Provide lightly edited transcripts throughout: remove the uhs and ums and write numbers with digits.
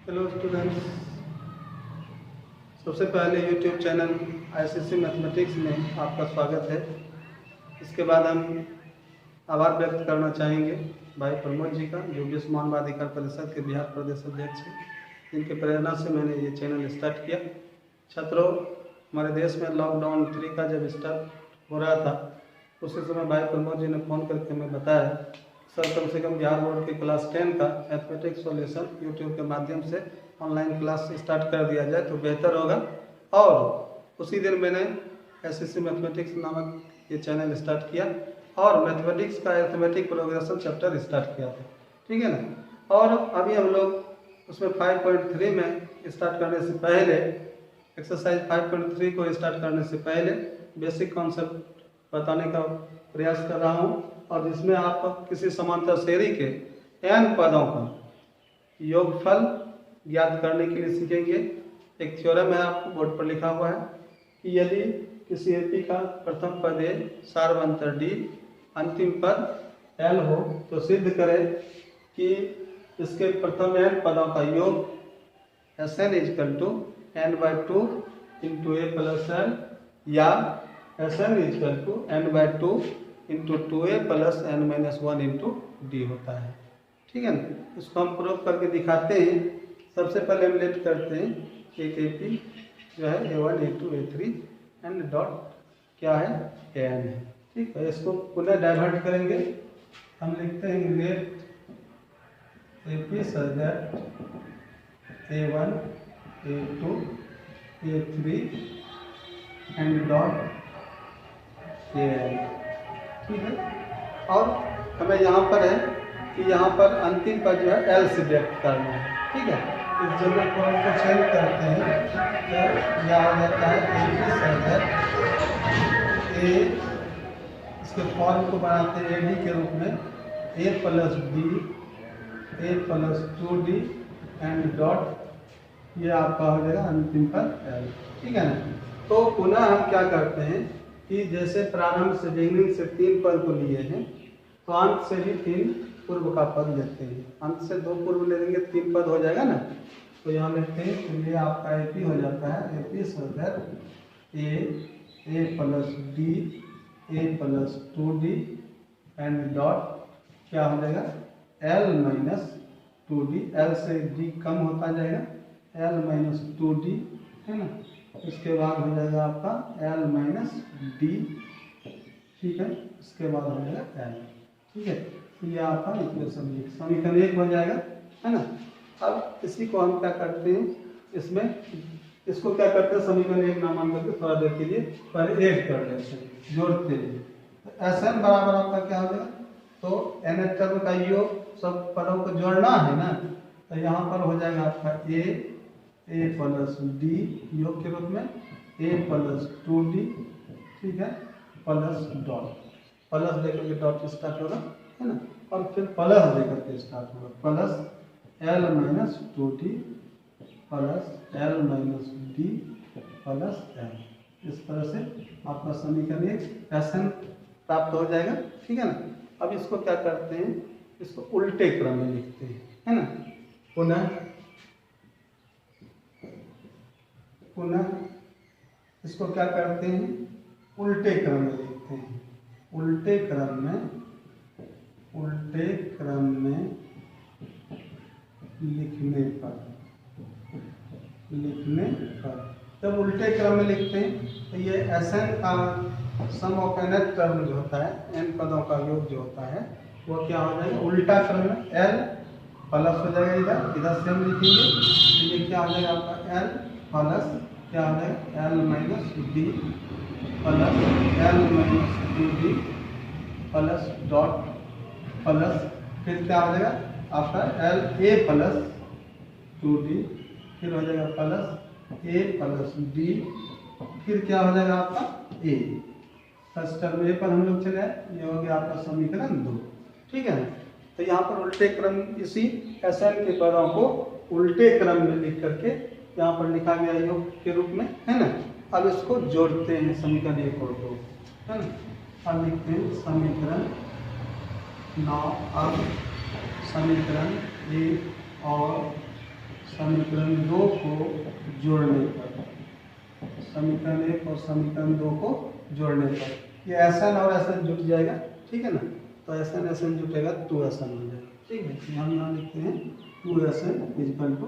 Hello students, सबसे पहले YouTube channel ICC mathematics में आपका स्वागत है। इसके बाद हम आभार व्यक्त करना चाहेंगे भाई प्रमोद जी का, जो विश्व मानवाधिकार परिषद के बिहार प्रदेश अध्यक्ष हैं, जिनके प्रेरणा से मैंने ये चैनल स्टार्ट किया। छात्रों, हमारे देश में लॉकडाउन 3 का जब स्टार्ट हो रहा था, उसी समय भाई प्रमोद जी ने फ़ोन करके हमें बताया सर कम से कम बिहार बोर्ड के क्लास 10 का मैथमेटिक्स सॉल्यूशन यूट्यूब के माध्यम से ऑनलाइन क्लास स्टार्ट कर दिया जाए तो बेहतर होगा। और उसी दिन मैंने एसएससी मैथमेटिक्स नामक ये चैनल स्टार्ट किया और मैथमेटिक्स का अरिथमेटिक प्रोग्रेशन चैप्टर स्टार्ट किया था, ठीक है ना। और अभी हम लोग उसमें 5.3 में स्टार्ट करने से पहले, एक्सरसाइज 5.3 को स्टार्ट करने से पहले बेसिक कॉन्सेप्ट बताने का प्रयास कर रहा हूँ, और जिसमें आप किसी समांतर श्रेणी के n पदों का योगफल ज्ञात करने के लिए सीखेंगे। एक थ्योरम है, आपको बोर्ड पर लिखा हुआ है कि यदि किसी एपी का प्रथम पद ए, सार्वंतर डी, अंतिम पद l हो तो सिद्ध करें कि इसके प्रथम n पदों का योग Sn = n/2 × a + l या Sn = n/2 × 2a + n-1 × d होता है, ठीक है ना। इसको हम प्रूव करके दिखाते हैं। सबसे पहले हम लेट करते हैं एक एपी जो है a1 a2 a3 and dot क्या है an है, ठीक है। इसको पुनः डाइवर्ट करेंगे, हम लिखते हैं let AP such that a1 a2 a3 and dot an, ठीक है। और हमें यहाँ पर है कि यहाँ पर अंतिम पर जो है L से व्यक्त करना है, ठीक है। इस जनरल फॉर्म को चेंज करते हैं तो यह आ जाता है ए, इसके फॉर्म को बनाते हैं AD के रूप में a + b a + 2d and dot, ये आपका हो जाएगा अंतिम पर L, ठीक है ना। तो पुनः हम क्या करते हैं कि जैसे प्रारंभ से बिगनिंग से 3 पद को लिए हैं तो अंत से भी 3 पूर्व का पद लेते हैं। अंत से 2 पूर्व ले लेंगे, 3 पद हो जाएगा ना। तो यहाँ लेते हैं तो ये आपका एपी हो जाता है एपी सदर a + d a + 2d and dot क्या हो जाएगा l - 2d, l से d कम होता जाएगा, l - 2d है ना। इसके बाद हो जाएगा आपका l - d, ठीक है। इसके बाद हो जाएगा l, ठीक है। ये आपका इक्वेशन समीकरण 1 हो जाएगा, है ना। अब इसी को हम क्या करते हैं, इसमें इसको क्या करते हैं, समीकरण 1 ना मान करके थोड़ा देर के लिए पहले ऐड कर लेते हैं, जोड़ते हैं। तो Sn बराबर आपका क्या हो जाएगा, तो n टर्म का योग सब पदों को जोड़ना है ना। तो यहाँ पर हो जाएगा आपका a + d योग के रूप में a + 2d, ठीक है, प्लस डॉट, प्लस देकर के डॉट स्टार्ट होगा, है ना। और फिर प्लस देकर के स्टार्ट होगा, plus l - 2d plus l - d plus l। इस तरह से आपका समीकरण 1 Sn प्राप्त हो जाएगा, ठीक है ना। अब इसको क्या करते हैं, इसको उल्टे क्रम में लिखते हैं, है ना। पुनः इसको क्या करते हैं, उल्टे क्रम में लिखते हैं। उल्टे क्रम में लिखने पर जब उल्टे क्रम में लिखते हैं तो ये Sn का सम ऑफ n टर्म जो होता है, n पदों का योग जो होता है, वो क्या हो जाएगा उल्टा क्रम में l प्लस हो जाएगा, इधर से हम लिखेंगे तो ये क्या हो जाएगा आपका l प्लस क्या हो जाएगा l - d plus l - 2d plus dot plus फिर क्या हो जाएगा आपका a + 2d, फिर हो जाएगा प्लस a + d, फिर क्या हो जाएगा आपका a। फर्स्ट टर्म a पर हम लोग चले आए, ये हो गया आपका समीकरण 2, ठीक है। तो यहाँ पर उल्टे क्रम, इसी Sn के पदों को उल्टे क्रम में लिख करके यहाँ पर लिखा गया योग के रूप में, है ना। अब इसको जोड़ते हैं समीकरण 1 और 2, है ना। अब लिखते हैं समीकरण 9। अब समीकरण 1 और समीकरण 2 को जोड़ने पर, समीकरण 1 और समीकरण 2 को जोड़ने पर ये Sn और Sn जुट जाएगा, ठीक है ना। तो Sn Sn जुटेगा 2Sn हो जाएगा, ठीक है। तो हम यहाँ लिखते हैं 2Sn इक्वल टू,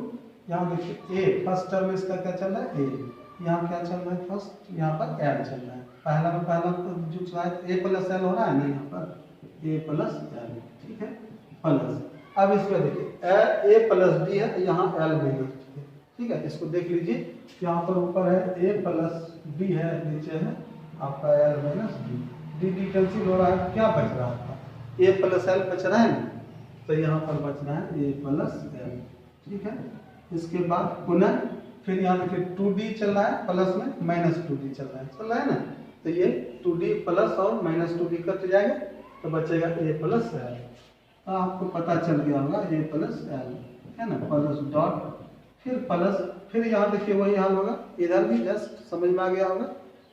यहाँ देखिए ए फर्स्ट टर्म इसका क्या चल रहा है, ए, यहाँ क्या चल रहा है फर्स्ट, यहाँ पर एल चल रहा है, पहला में पहला तो जुट रहा है, ए प्लस एल हो रहा है ना यहाँ पर, ए प्लस एल, ठीक है, प्लस। अब इस पर देखिए ए प्लस डी है, यहाँ एल माइनस डी है, ठीक है। इसको देख लीजिए, यहाँ पर ऊपर है ए प्लस डी है, नीचे है आपका L minus D, D cancel हो रहा है, क्या बच रहा है आपका, ए प्लस एल बच रहा है ना, तो यहाँ पर बच रहा है ए प्लस एल, ठीक है। इसके बाद पुनः फिर यहाँ देखिए 2d चल रहा है, प्लस में माइनस 2d चल रहा है ना, तो ये 2d प्लस और माइनस 2d कट जाएगा, तो बचेगा a प्लस एल। तो आपको पता चल गया होगा a प्लस एल है ना, प्लस डॉट फिर प्लस, फिर यहाँ देखिए वही हाल होगा, इधर भी जस्ट समझ में आ गया होगा,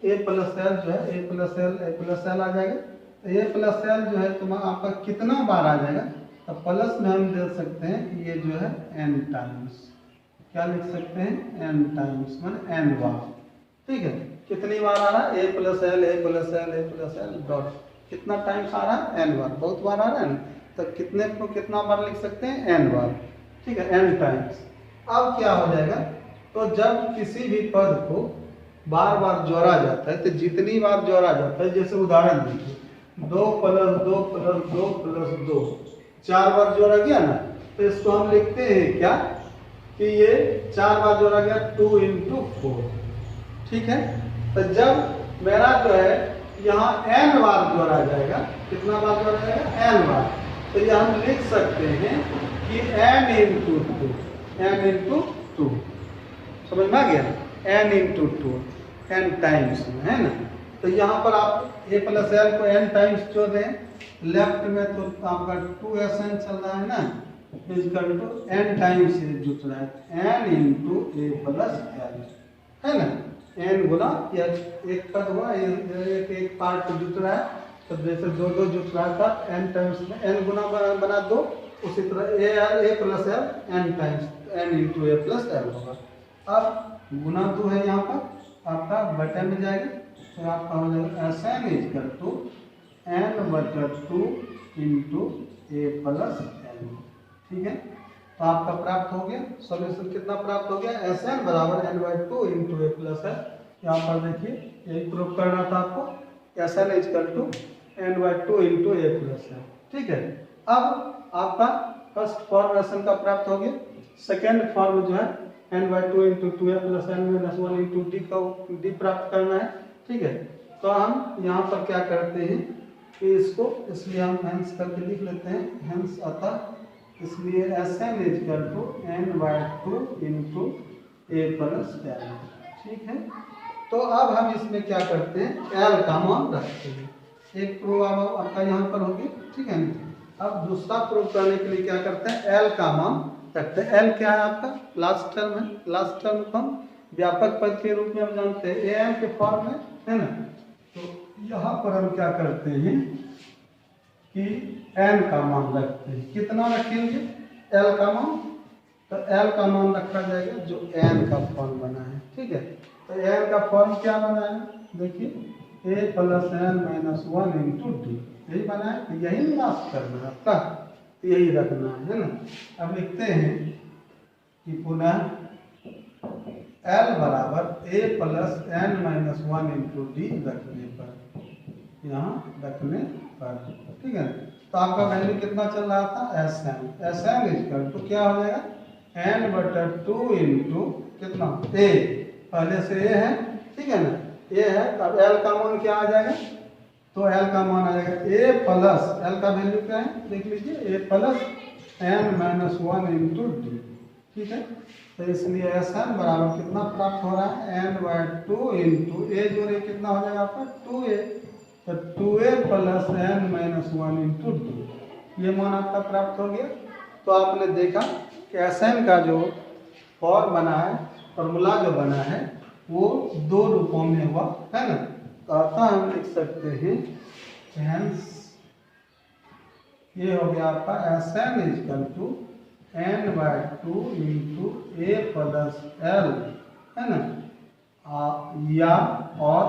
a प्लस एल जो है a प्लस एल आ जाएगा। तो a प्लस एल जो है तुम आपका कितना बार आ जाएगा, तो प्लस में हम दे सकते हैं कि ये जो है n टाइम्स, क्या लिख सकते हैं n टाइम्स, माने n बार, ठीक है। कितनी बार आ रहा है a प्लस एल डॉट, कितना टाइम्स आ रहा है n बार, बहुत बार आ रहा है ना, तो कितने को कितना बार लिख सकते हैं n बार, ठीक है, n टाइम्स। अब क्या हो जाएगा, तो जब किसी भी पद को बार बार जोड़ा जाता है, तो जितनी बार जोड़ा जाता है, जैसे उदाहरण देखिए 2 प्लस 2 प्लस 2 प्लस 2 4 बार जोड़ा गया ना, तो इसको हम लिखते हैं क्या कि ये 4 बार जोड़ा गया 2 × 4, ठीक है। तो जब मेरा जो है यहाँ n बार जोड़ा जाएगा, कितना बार जोड़ा जाएगा n बार, तो ये हम लिख सकते हैं कि n × 2, समझ में आ गया, n × 2 n टाइम्स में, है ना। तो यहाँ पर आप a प्लस एल को n टाइम्स जोड़ रहे हैं, लेफ्ट में तो आपका 2Sn चल रहा है ना, इक्वल टू n टाइम्स ये जुट रहा है, n × a प्लस एल, है ना, n गुना एक पद हुआ, एक पार्ट जुट रहा है, तो जैसे दो जुट रहा था n टाइम्स में n गुना बना दो, उसी तरह a plus L n times n × a plus L होगा। अब गुना 2 है यहाँ पर, आपका बटे में जाएगा, तो आपका हो जाएगा Sn equal to n/2 × a plus L, ठीक है। तो आपका प्राप्त हो गया सॉल्यूशन, कितना प्राप्त हो गया, Sn बराबर n/2 × a प्लस एल। यहाँ पर देखिए यही प्रूफ करना था आपको, Sn equal to n/2 × a plus L, ठीक है। अब आपका फर्स्ट फॉर्म Sn का प्राप्त हो गया, सेकेंड फॉर्म जो है n/2 × 2a plus n - 1 × d का d प्राप्त करना है, ठीक है। तो हम यहाँ पर क्या करते हैं कि इसको, इसलिए हम हेंस करके लिख लेते हैं, हेंस अतः इसलिए Sn equal to n/2 × a plus L, ठीक है। तो अब हम इसमें क्या करते हैं, l का मान रखते हैं, एक प्रूफ आपका यहाँ पर होगी, ठीक है। अब दूसरा प्रूफ करने के लिए क्या करते हैं, l का मान रखते हैं। l क्या है आपका, लास्ट टर्म है, लास्ट टर्म को हम व्यापक पद के रूप में हम जानते हैं, am के फॉर्म में, है ना। तो यहाँ पर हम क्या करते हैं कि n का मान रखते हैं, कितना रखेंगे l का मान, तो l का मान रखा जाएगा जो n का फॉर्म बना है, ठीक है। तो n का फॉर्म क्या बना है, देखिए a plus n minus 1 × d, यही बना है, यही निराश करना है आपका, यही रखना है ना। अब लिखते हैं कि पुनः l बराबर a plus n minus 1 × d रखने पर, यहाँ रखने पर, ठीक है। तो आपका वैल्यू कितना चल रहा था, Sn इक्वल टू क्या हो जाएगा, n/2 × कितना a, पहले से a है, ठीक है ना, a है। अब l का मान क्या आ जाएगा, तो l का मान आ जाएगा a प्लस, l का वैल्यू क्या है देख लीजिए, a प्लस n - 1 × d, ठीक है। तो इसलिए Sn बराबर कितना प्राप्त हो रहा है, n/2 × a जोड़े कितना हो जाएगा आपका 2a, तो 2a प्लस n - 1 × d, ये मान आपका प्राप्त हो गया। तो आपने देखा कि Sn का जो फॉर्म बना है, फॉर्मूला जो बना है, वो 2 रूपों में हुआ, है ना। तो अतः हम लिख सकते हैं, हेंस ये हो गया आपका Sn equal to n/2 into a plus L, है ना, या और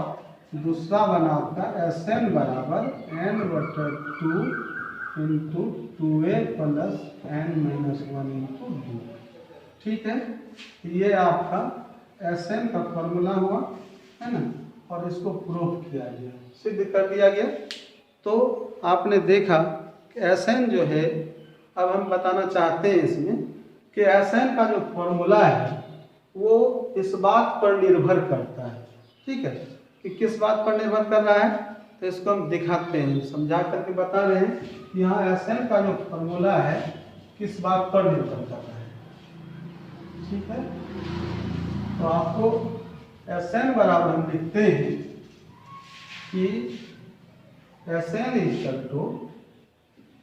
दूसरा बना आपका Sn बराबर n/2 into 2a plus n-1 into d। ठीक है, ये आपका Sn का फॉर्मूला हुआ, है ना, और इसको प्रूफ किया गया, सिद्ध कर दिया गया। तो आपने देखा कि Sn जो है, अब हम बताना चाहते हैं इसमें कि Sn का जो फॉर्मूला है वो इस बात पर निर्भर करता है, ठीक है, कि किस बात पर निर्भर कर रहा है। तो इसको हम दिखाते हैं, समझा करके बता रहे हैं कि यहाँ Sn का जो फॉर्मूला है किस बात पर निर्भर कर रहा है। ठीक है, तो आपको Sn बराबर हम लिखते हैं कि Sn इक्वल टू,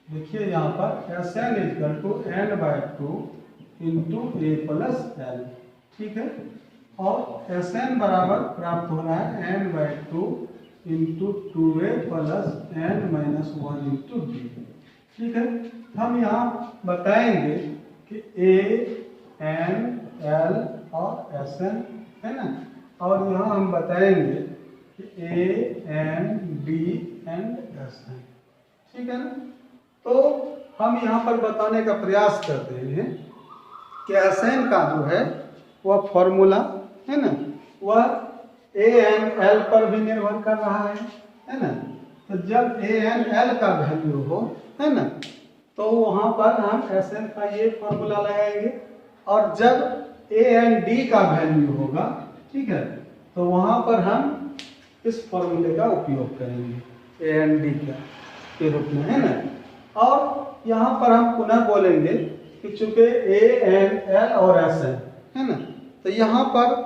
देखिए यहाँ पर Sn equal to n/2 into a plus L. ठीक है, और Sn बराबर प्राप्त हो रहा है n/2 into 2a plus n-1 into d। ठीक है, हम यहाँ बताएंगे कि a, n, l और Sn, है ना, और यहाँ हम बताएंगे कि a, n, d and Sn। ठीक है ना, तो हम यहाँ पर बताने का प्रयास करते हैं कि Sn का जो है वह फॉर्मूला, है ना, वह a, n, l पर भी निर्भर कर रहा है ना। तो जब a, n, l का वैल्यू हो, है ना, तो वहाँ पर हम Sn का ये फॉर्मूला लगाएंगे, और जब a, n, d का वैल्यू होगा, ठीक है, तो वहाँ पर हम इस फॉर्मूले का उपयोग करेंगे a, n, d के रूप में, है ना। और यहाँ पर हम पुनः बोलेंगे कि चूंकि a, n, l और Sn, है ना, तो यहाँ पर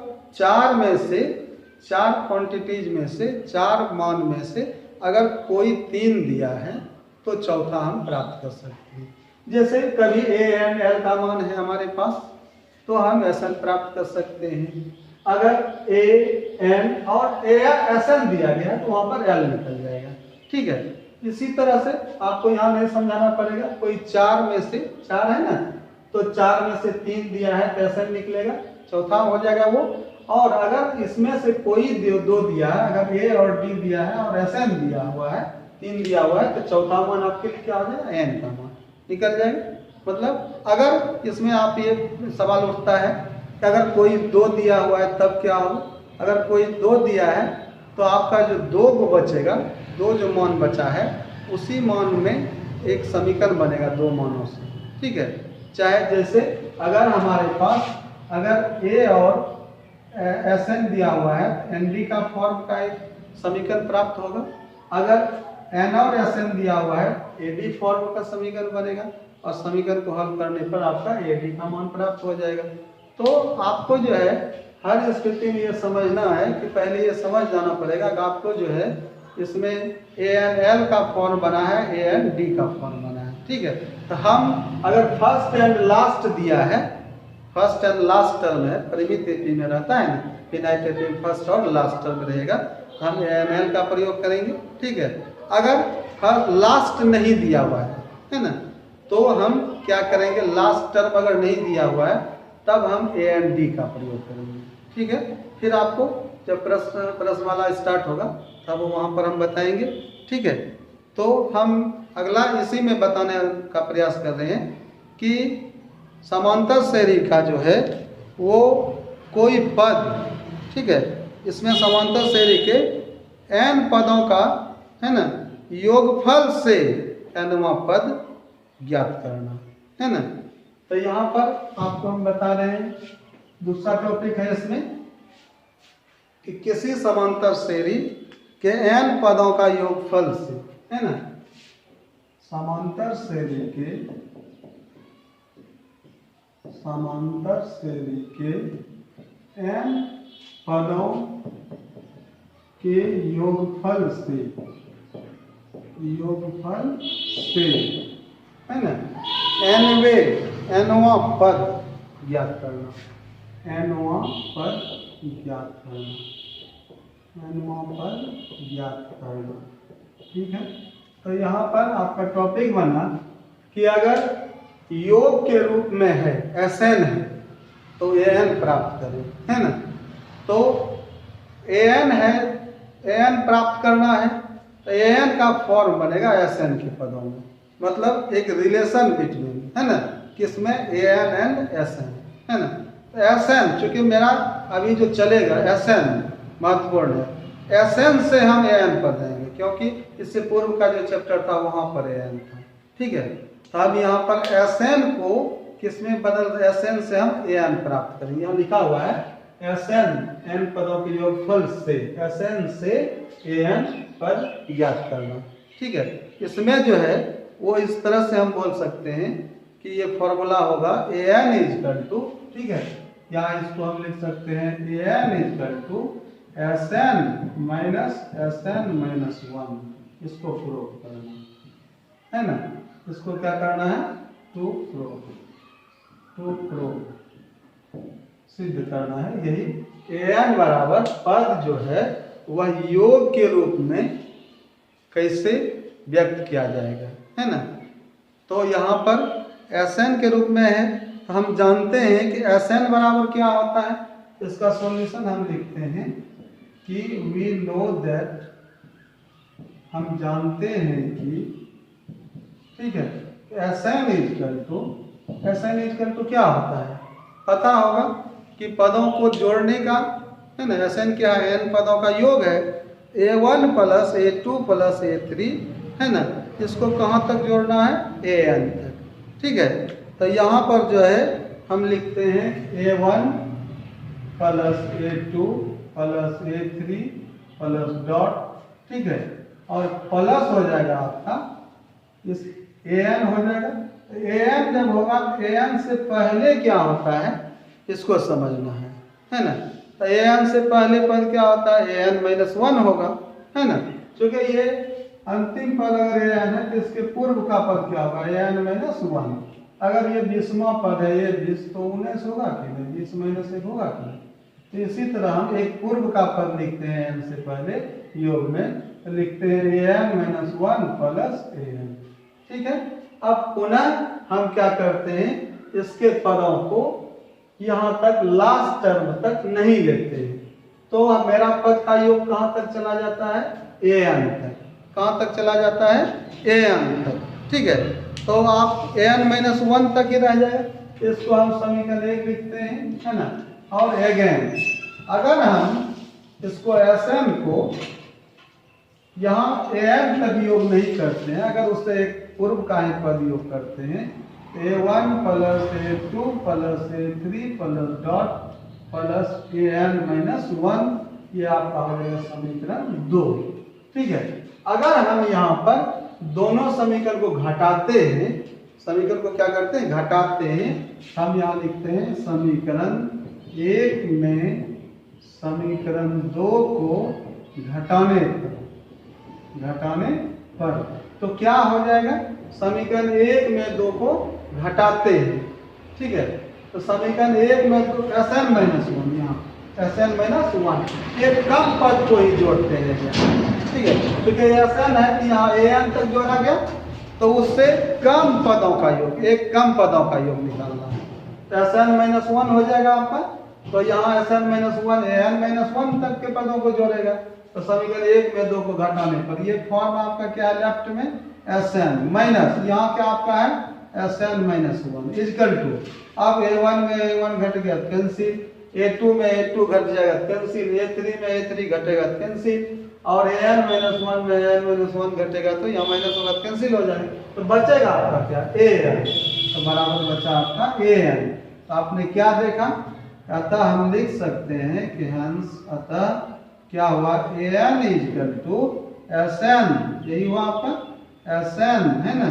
चार क्वांटिटीज में से, चार मान में से अगर कोई 3 दिया है तो चौथा हम प्राप्त कर सकते हैं। जैसे कभी a, n, l का मान है हमारे पास, तो हम Sn प्राप्त कर सकते हैं। अगर a, n और Sn दिया गया तो वहां पर l निकल जाएगा। ठीक है, इसी तरह से आपको यहाँ नहीं समझाना पड़ेगा, कोई 4 में से 4 है ना, तो 4 में से 3 दिया है तो Sn निकलेगा, चौथा हो जाएगा वो। और अगर इसमें से कोई 2 दिया है, अगर a और d दिया है और Sn दिया हुआ है, 3 दिया हुआ है, तो चौथा मान आपके लिए क्या हो जाएगा, n का मान निकल जाएगा। मतलब अगर इसमें आप ये सवाल उठता है कि अगर कोई 2 दिया हुआ है तब क्या होगा, अगर कोई 2 दिया है तो आपका जो 2 बचेगा, 2 जो मान बचा है उसी मान में एक समीकरण बनेगा 2 मानों से। ठीक है, चाहे जैसे अगर हमारे पास अगर a और Sn दिया हुआ है, nd का फॉर्म का एक समीकरण प्राप्त होगा। अगर n और Sn दिया हुआ है, ad फॉर्म का समीकरण बनेगा, और समीकरण को हल करने पर आपका ad का मान प्राप्त हो जाएगा। तो आपको जो है हर स्थिति में ये समझना है कि पहले ये समझ जाना पड़ेगा कि आपको जो है इसमें a n l का फॉर्म बना है, a n d का फॉर्म बना है। ठीक है, तो हम अगर फर्स्ट एंड लास्ट दिया है, फर्स्ट एंड लास्ट टर्म है, परिमित एपी में रहता है ना, फिनाइट एपी में फर्स्ट और लास्ट टर्म रहेगा, तो हम a n l का प्रयोग करेंगे। ठीक है, अगर लास्ट नहीं दिया हुआ है ना, तो हम क्या करेंगे, लास्ट टर्म अगर नहीं दिया हुआ है तब हम a n d का प्रयोग करेंगे। ठीक है, फिर आपको जब प्रश्नमाला स्टार्ट होगा तब वहाँ पर हम बताएंगे। ठीक है, तो हम अगला इसी में बताने का प्रयास कर रहे हैं कि समांतर श्रेणी का जो है वो कोई पद, ठीक है, इसमें समांतर श्रेणी के n पदों का, है ना, योगफल से nवां पद ज्ञात करना, है ना। तो यहाँ पर आपको हम बता रहे हैं, दूसरा टॉपिक है इसमें कि किसी समांतर श्रेणी के n पदों का योगफल से, है ना, समांतर श्रेणी के n पदों के योगफल से, है ना, nवां पद ज्ञात करना, nवां पद ज्ञात करना। ठीक है, तो यहाँ पर आपका टॉपिक बना कि अगर योग के रूप में है, Sn है, तो An प्राप्त करें, है ना। तो An है, An प्राप्त करना है तो An का फॉर्म बनेगा Sn के पदों में, मतलब एक रिलेशन बिटवीन, है ना, किसमें An एंड Sn, है ना। तो Sn चूंकि मेरा अभी जो चलेगा Sn महत्वपूर्ण है, Sn से हम An पर जाएंगे क्योंकि इससे पूर्व का जो चैप्टर था वहां पर An था, ठीक है। तो अब यहाँ पर Sn को किसमें बदल, Sn से हम An प्राप्त करेंगे। यहाँ लिखा हुआ है Sn n पदों के योगफल से Sn से An पद ज्ञात करना, ठीक है। इसमें जो है वो इस तरह से हम बोल सकते हैं कि ये फॉर्मूला होगा An इजकल टू, ठीक है, यहाँ इसको हम लिख सकते हैं An equal to Sn minus 1, इसको प्रूव करना है ना, इसको क्या करना है, टू प्रूव सिद्ध करना है। यही An बराबर पद जो है वह योग के रूप में कैसे व्यक्त किया जाएगा, है ना। तो यहाँ पर Sn के रूप में है, तो हम जानते हैं कि Sn बराबर क्या होता है। इसका सॉल्यूशन हम लिखते हैं कि वी नो दैट, हम जानते हैं कि, ठीक है, Sn इजकल टू क्या होता है, पता होगा कि पदों को जोड़ने का, है ना। Sn क्या है, n पदों का योग है, A1 plus A2 plus A3, है ना। इसको कहाँ तक जोड़ना है, An तक, ठीक है। तो यहाँ पर जो है हम लिखते हैं A1 plus A2 plus A3 plus dot, ठीक है, और प्लस हो जाएगा आपका इस An हो जाएगा। An जब होगा, An से पहले क्या होता है इसको समझना है ना। तो An से पहले पद क्या होता है, An माइनस 1 होगा, है ना। क्योंकि ये अंतिम पद अगर An है तो इसके पूर्व का पद क्या होगा, An माइनस 1। अगर ये 20वां पद है, ये 20 तो 19 होगा कि नहीं, 20 माइनस 1 होगा कि नहीं। तो इसी तरह हम एक पूर्व का पद लिखते हैं N से पहले योग में, तो लिखते हैं An माइनस 1 प्लस An, ठीक है। अब पुनः हम क्या करते हैं, इसके पदों को यहाँ तक लास्ट टर्म तक नहीं लेते हैं, तो मेरा पद का योग कहाँ तक चला जाता है, An तक। कहाँ तक चला जाता है, An तक, ठीक है। तो आप An माइनस 1 तक ही रह जाए, इसको हम समीकरण 1 लिखते हैं, है ना। और अगेन अगर हम इसको Sn को यहाँ An तक योग नहीं करते हैं, अगर उससे एक पूर्व का ही पद योग करते हैं, A1 plus A2 plus A3 plus dot plus An minus 1, ये आपका हो जाएगा समीकरण 2, ठीक है। अगर हम यहाँ पर दोनों समीकरण को घटाते हैं, समीकरण को क्या करते हैं, घटाते हैं, हम यहाँ लिखते हैं समीकरण 1 में समीकरण 2 को घटाने पर तो क्या हो जाएगा, समीकरण 1 में 2 को घटाते हैं, ठीक है। तो समीकरण 1 में तो Sn माइनस 1, यहाँ Sn माइनस 1 एक कम पद को ही जोड़ते हैं, ठीक है। क्योंकि Sn है कि यहाँ An तक जोड़ा गया, तो उससे कम पदों का योग, एक कम पदों का योग निकालना है। तो Sn माइनस 1 हो जाएगा आपका, तो यहाँ Sn माइनस 1 An माइनस 1 तक के पदों को जोड़ेगा, तो समीकरण 1 में 2 को घटाने पर ये फॉर्म आपका क्या है, लेफ्ट में Sn माइनस, यहाँ क्या आपका है Sn माइनस 1 इजकल टू, अब A1 में A1 घट गया कैंसिल, A2 में A2 घट जाएगा कैंसिल, A3 में A3 घटेगा कैंसिल, और An माइनस 1 में An माइनस 1 घटेगा तो यहाँ माइनस होगा कैंसिल हो जाएगा, तो बचेगा आपका क्या, An, तो बराबर बचा आपका An। तो आपने क्या देखा, अतः हम लिख सकते हैं कि हंस अतः क्या हुआ, An इजकल टू Sn, यही हुआ आपका Sn, है ना,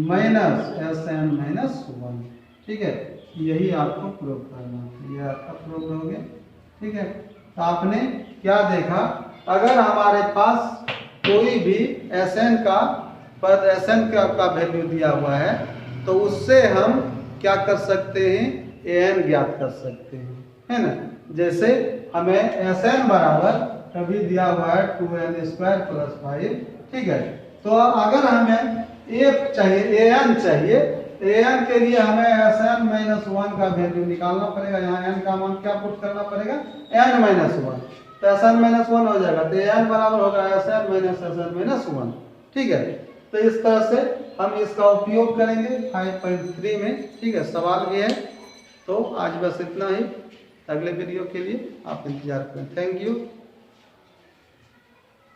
माइनस Sn माइनस 1, ठीक है। यही आपको प्रूव करना है, ये आपका प्रूव हो गया, ठीक है। तो आपने क्या देखा, अगर हमारे पास कोई भी Sn का पद, Sn का वैल्यू दिया हुआ है, तो उससे हम क्या कर सकते हैं, An ज्ञात कर सकते हैं, है ना। जैसे हमें Sn बराबर कभी दिया हुआ है 2n² प्लस 5, ठीक है। तो अगर हमें A चाहिए, An चाहिए, एन के लिए हमें एस एन माइनस वन का वैल्यू निकालना पड़ेगा। यहाँ एन का मान क्या पुट करना पड़ेगा, एन माइनस वन, तो एस एन माइनस वन हो जाएगा, तो एन बराबर होगा एस एन माइनस वन। ठीक है, तो इस तरह से हम इसका उपयोग करेंगे 5.3 में। ठीक है, सवाल भी है। तो आज बस इतना ही, अगले वीडियो के लिए आप इंतजार करें। Thank you.